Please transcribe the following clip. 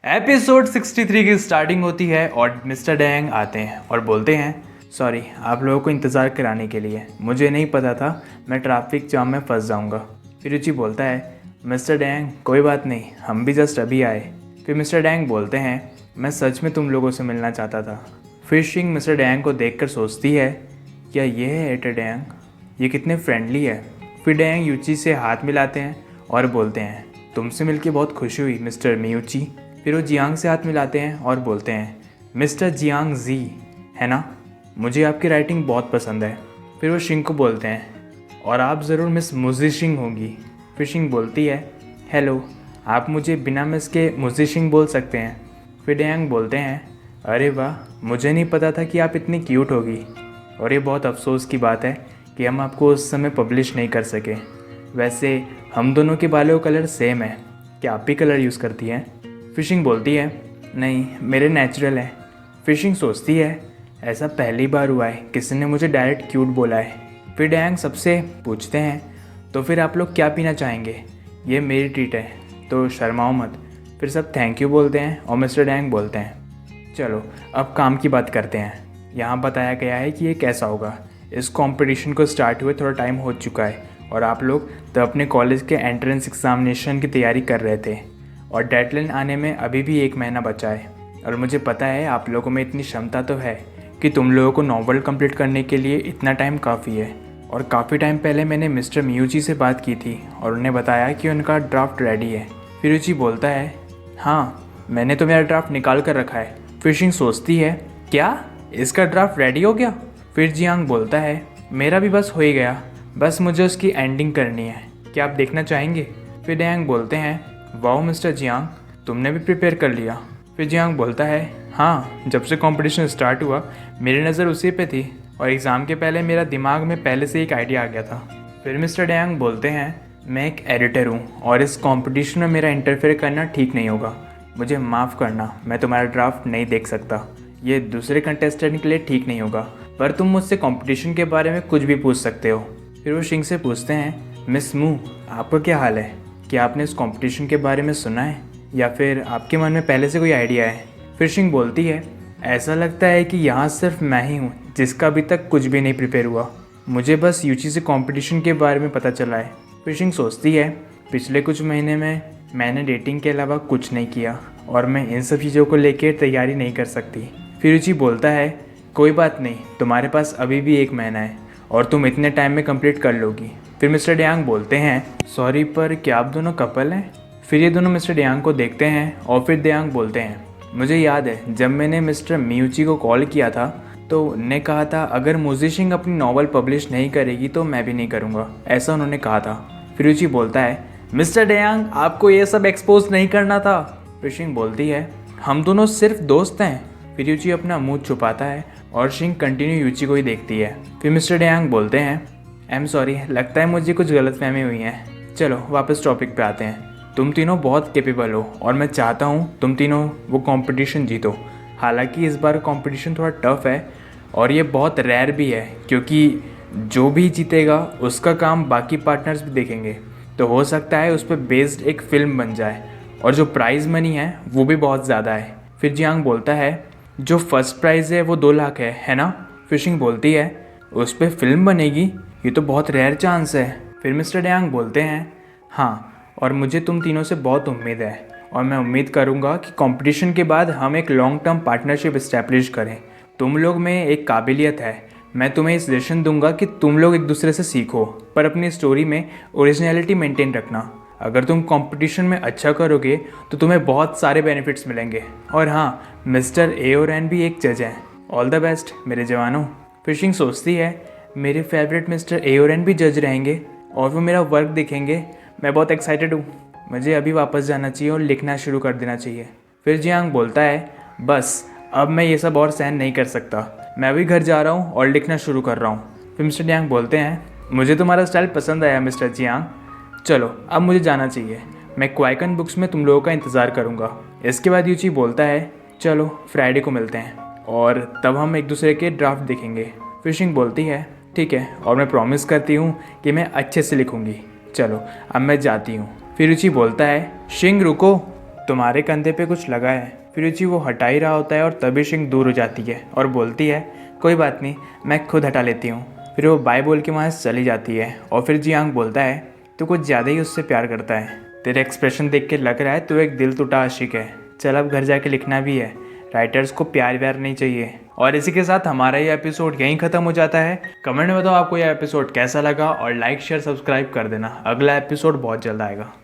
Episode 63 की starting होती है और मिस्टर डैंग आते हैं और बोलते हैं सॉरी आप लोगों को इंतज़ार कराने के लिए, मुझे नहीं पता था मैं ट्रैफिक जाम में फंस जाऊंगा। फिर रुचि बोलता है मिस्टर डैंग कोई बात नहीं, हम भी जस्ट अभी आए। फिर मिस्टर डैंग बोलते हैं मैं सच में तुम लोगों से मिलना चाहता था। फिर शिंग मिस्टर डैंग को देखकर सोचती है क्या ये है एटर डैंग, ये कितने फ्रेंडली है। फिर डैंग यूची से हाथ मिलाते हैं और बोलते हैं तुमसे मिलके बहुत खुशी हुई मिस्टर मियूची। फिर वो जियांग से हाथ मिलाते हैं और बोलते हैं मिस्टर जियांग जी, है ना, मुझे आपकी राइटिंग बहुत पसंद है। फिर वो शिंग को बोलते हैं और आप ज़रूर मिस मुजी शिंग होंगी। फिर शिंग बोलती है हेलो, आप मुझे बिना मिस के मुजी शिंग बोल सकते हैं। फिर डैंग बोलते हैं अरे वाह, मुझे नहीं पता था कि आप इतनी क्यूट होगी, और ये बहुत अफसोस की बात है कि हम आपको उस समय पब्लिश नहीं कर सके। वैसे हम दोनों के बालों का कलर सेम है, क्या आप भी कलर यूज़ करती हैं? फिशिंग बोलती है नहीं, मेरे नेचुरल है। फिशिंग सोचती है ऐसा पहली बार हुआ है किसी ने मुझे डायरेक्ट क्यूट बोला है। फिर डैंग सबसे पूछते हैं तो फिर आप लोग क्या पीना चाहेंगे, ये मेरी ट्रीट है तो शर्माओ मत। फिर सब थैंक यू बोलते हैं और मिस्टर डैंग बोलते हैं चलो अब काम की बात करते हैं। यहाँ बताया गया है कि ये कैसा होगा। इस कंपटीशन को स्टार्ट हुए थोड़ा टाइम हो चुका है और आप लोग तो अपने कॉलेज के एंट्रेंस एग्जामिनेशन की तैयारी कर रहे थे और डेडलाइन आने में अभी भी 1 महीना बचा है। और मुझे पता है आप लोगों में इतनी क्षमता तो है कि तुम लोगों को नॉवल कंप्लीट करने के लिए इतना टाइम काफ़ी है। और काफ़ी टाइम पहले मैंने मिस्टर मियूची से बात की थी और उन्हें बताया कि उनका ड्राफ्ट रेडी है। फिरूची बोलता है हाँ, मैंने तो मेरा ड्राफ्ट निकाल कर रखा है। फिशिंग सोचती है क्या इसका ड्राफ्ट रेडी हो गया? फिर जियांग बोलता है मेरा भी बस हो ही गया, बस मुझे उसकी एंडिंग करनी है, क्या आप देखना चाहेंगे? फिर डैंग बोलते हैं वाओ मिस्टर जियांग, तुमने भी प्रिपेयर कर लिया। फिर जियांग बोलता है हाँ, जब से कंपटीशन स्टार्ट हुआ मेरी नज़र उसी पे थी और एग्ज़ाम के पहले मेरा दिमाग में पहले से एक आइडिया आ गया था। फिर मिस्टर डैंग बोलते हैं मैं एक एडिटर हूँ और इस कंपटीशन में मेरा इंटरफेयर करना ठीक नहीं होगा, मुझे माफ़ करना, मैं तुम्हारा ड्राफ्ट नहीं देख सकता, ये दूसरे कंटेस्टेंट के लिए ठीक नहीं होगा, पर तुम मुझसे कंपटीशन के बारे में कुछ भी पूछ सकते हो। फिर वो शिंग से पूछते हैं मिस मू, आपका क्या हाल है, क्या आपने इस कंपटीशन के बारे में सुना है या फिर आपके मन में पहले से कोई आइडिया है? फिर शिंग बोलती है ऐसा लगता है कि यहाँ सिर्फ मैं ही हूँ जिसका अभी तक कुछ भी नहीं प्रिपेयर हुआ, मुझे बस यूची से कंपटीशन के बारे में पता चला है। फिर शिंग सोचती है पिछले कुछ महीने में मैंने डेटिंग के अलावा कुछ नहीं किया और मैं इन सब चीज़ों को लेकर तैयारी नहीं कर सकती। फिर यूची बोलता है कोई बात नहीं, तुम्हारे पास अभी भी 1 महीना है और तुम इतने टाइम में कंप्लीट कर लोगी। फिर मिस्टर डयांग बोलते हैं सॉरी पर क्या आप दोनों कपल हैं? फिर ये दोनों मिस्टर डयांग को देखते हैं और फिर डयांग बोलते हैं मुझे याद है जब मैंने मिस्टर मियूची को कॉल किया था तो उन्होंने कहा था अगर मुजी शिंग अपनी नॉवल पब्लिश नहीं करेगी तो मैं भी नहीं करूँगा, ऐसा उन्होंने कहा था। फिर यूची बोलता है मिस्टर डयांग आपको ये सब एक्सपोज नहीं करना था। फिर शिंग बोलती है हम दोनों सिर्फ दोस्त हैं। फिर यूची अपना मुँह छुपाता है और शिंग कंटिन्यू यूची को ही देखती है। फिर मिस्टर डयांग बोलते हैं आई एम सॉरी, लगता है मुझे कुछ गलतफहमी हुई है, चलो वापस टॉपिक पे आते हैं। तुम तीनों बहुत कैपेबल हो और मैं चाहता हूँ तुम तीनों वो कंपटीशन जीतो। हालांकि इस बार कंपटीशन थोड़ा टफ है और ये बहुत रेयर भी है क्योंकि जो भी जीतेगा उसका काम बाकी पार्टनर्स भी देखेंगे, तो हो सकता है उस पर बेस्ड एक फिल्म बन जाए और जो प्राइज़ मनी है वो भी बहुत ज़्यादा है। फिर जियांग बोलता है जो फर्स्ट प्राइज़ है वो 2 लाख है ना? फिशिंग बोलती है उस पर फिल्म बनेगी, ये तो बहुत रेयर चांस है। फिर मिस्टर डयांग बोलते हैं हाँ, और मुझे तुम तीनों से बहुत उम्मीद है और मैं उम्मीद करूँगा कि कंपटीशन के बाद हम एक लॉन्ग टर्म पार्टनरशिप इस्टेब्लिश करें। तुम लोग में एक काबिलियत है, मैं तुम्हें इस सजेशन दूंगा कि तुम लोग एक दूसरे से सीखो पर अपनी स्टोरी में ओरिजिनलिटी मेंटेन रखना। अगर तुम कंपटीशन में अच्छा करोगे तो तुम्हें बहुत सारे बेनिफिट्स मिलेंगे। और हाँ, मिस्टर एओरैन भी एक जज हैं। ऑल द बेस्ट मेरे जवानों। फिशिंग सोचती है मेरे फेवरेट मिस्टर एओरैन भी जज रहेंगे और वो मेरा वर्क देखेंगे, मैं बहुत एक्साइटेड हूँ, मुझे अभी वापस जाना चाहिए और लिखना शुरू कर देना चाहिए। फिर जियांग बोलता है बस अब मैं ये सब और सहन नहीं कर सकता, मैं अभी घर जा रहा हूँ और लिखना शुरू कर रहा हूँ। फिर मिस्टर जियांग बोलते हैं मुझे तुम्हारा स्टाइल पसंद आया मिस्टर जियांग, चलो अब मुझे जाना चाहिए, मैं क्वाइकन बुक्स में तुम लोगों का इंतज़ार करूँगा। इसके बाद यूची बोलता है चलो फ्राइडे को मिलते हैं और तब हम एक दूसरे के ड्राफ्ट देखेंगे। फिशिंग बोलती है ठीक है और मैं प्रॉमिस करती हूँ कि मैं अच्छे से लिखूँगी, चलो अब मैं जाती हूँ। फिर यूची बोलता है शिंग रुको। तुम्हारे कंधे पे कुछ लगा है। फिरूची वो हटा ही रहा होता है और तभी शिंग दूर हो जाती है और बोलती है कोई बात नहीं, मैं खुद हटा लेती हूँ। फिर वो बाय बोल के वहाँ से चली जाती है और फिर जियांग बोलता है तू कुछ ज़्यादा ही उससे प्यार करता है। तेरे एक्सप्रेशन देख के लग रहा है तू एक दिल टूटा आशिक है। चल अब घर जाके लिखना भी है। राइटर्स को प्यार व्यार नहीं चाहिए। और इसी के साथ हमारा ये एपिसोड यहीं ख़त्म हो जाता है। कमेंट में बताओ आपको ये एपिसोड कैसा लगा और लाइक शेयर सब्सक्राइब कर देना। अगला एपिसोड बहुत जल्द आएगा।